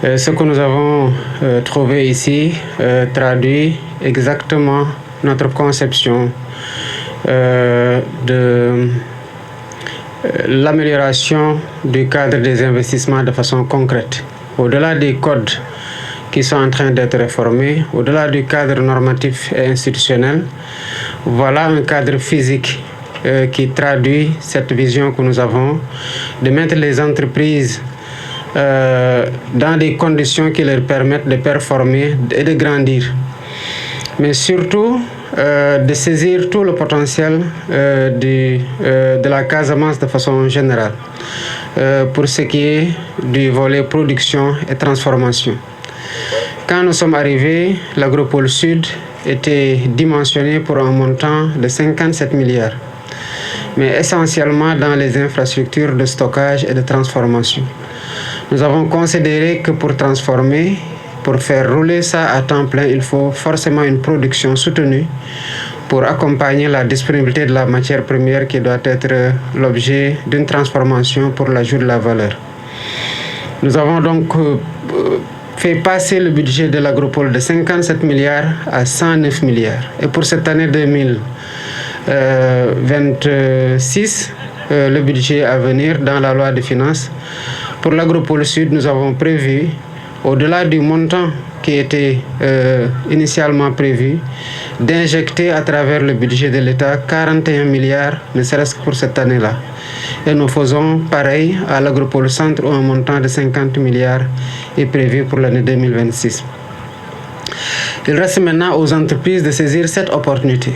Ce que nous avons trouvé ici traduit exactement notre conception de l'amélioration du cadre des investissements de façon concrète. Au-delà des codes qui sont en train d'être réformés, au-delà du cadre normatif et institutionnel, voilà un cadre physique qui traduit cette vision que nous avons de mettre les entreprises dans des conditions qui leur permettent de performer et de grandir. Mais surtout, de saisir tout le potentiel de la Casamance de façon générale, pour ce qui est du volet production et transformation. Quand nous sommes arrivés, l'Agropole Sud était dimensionné pour un montant de 57 milliards, mais essentiellement dans les infrastructures de stockage et de transformation. Nous avons considéré que pour transformer, pour faire rouler ça à temps plein, il faut forcément une production soutenue pour accompagner la disponibilité de la matière première qui doit être l'objet d'une transformation pour l'ajout de la valeur. Nous avons donc fait passer le budget de l'Agropole de 57 milliards à 109 milliards. Et pour cette année 2026, le budget à venir dans la loi de finances, pour l'Agropole Sud, nous avons prévu, au-delà du montant qui était initialement prévu, d'injecter à travers le budget de l'État 41 milliards, ne serait-ce que pour cette année-là. Et nous faisons pareil à l'Agropole Centre où un montant de 50 milliards est prévu pour l'année 2026. Il reste maintenant aux entreprises de saisir cette opportunité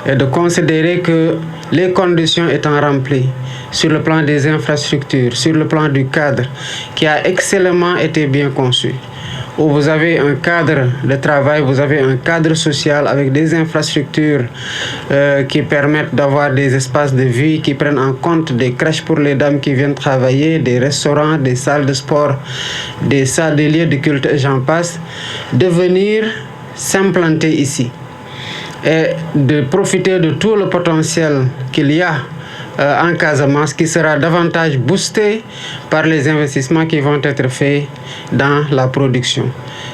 et de considérer que les conditions étant remplies sur le plan des infrastructures, sur le plan du cadre qui a excellemment été bien conçu, où vous avez un cadre de travail, vous avez un cadre social avec des infrastructures qui permettent d'avoir des espaces de vie, qui prennent en compte des crèches pour les dames qui viennent travailler, des restaurants, des salles de sport, des salles, des lieux de culte et j'en passe, de venir s'implanter ici et de profiter de tout le potentiel qu'il y a en Casamance qui sera davantage boosté par les investissements qui vont être faits dans la production.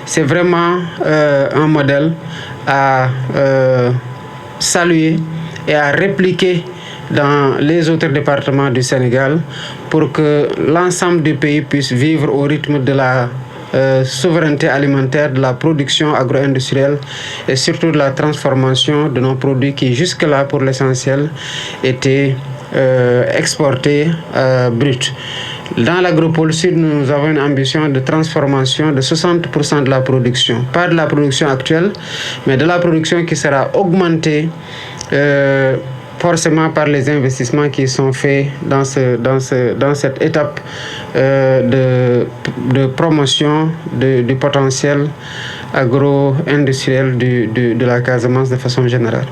C'est vraiment un modèle à saluer et à répliquer dans les autres départements du Sénégal pour que l'ensemble du pays puisse vivre au rythme de la souveraineté alimentaire, de la production agro-industrielle et surtout de la transformation de nos produits qui jusque-là, pour l'essentiel, étaient exportés bruts. Dans l'Agropole Sud, nous avons une ambition de transformation de 60% de la production. Pas de la production actuelle, mais de la production qui sera augmentée forcément par les investissements qui sont faits dans cette étape de promotion du potentiel agro-industriel de la Casamance de façon générale.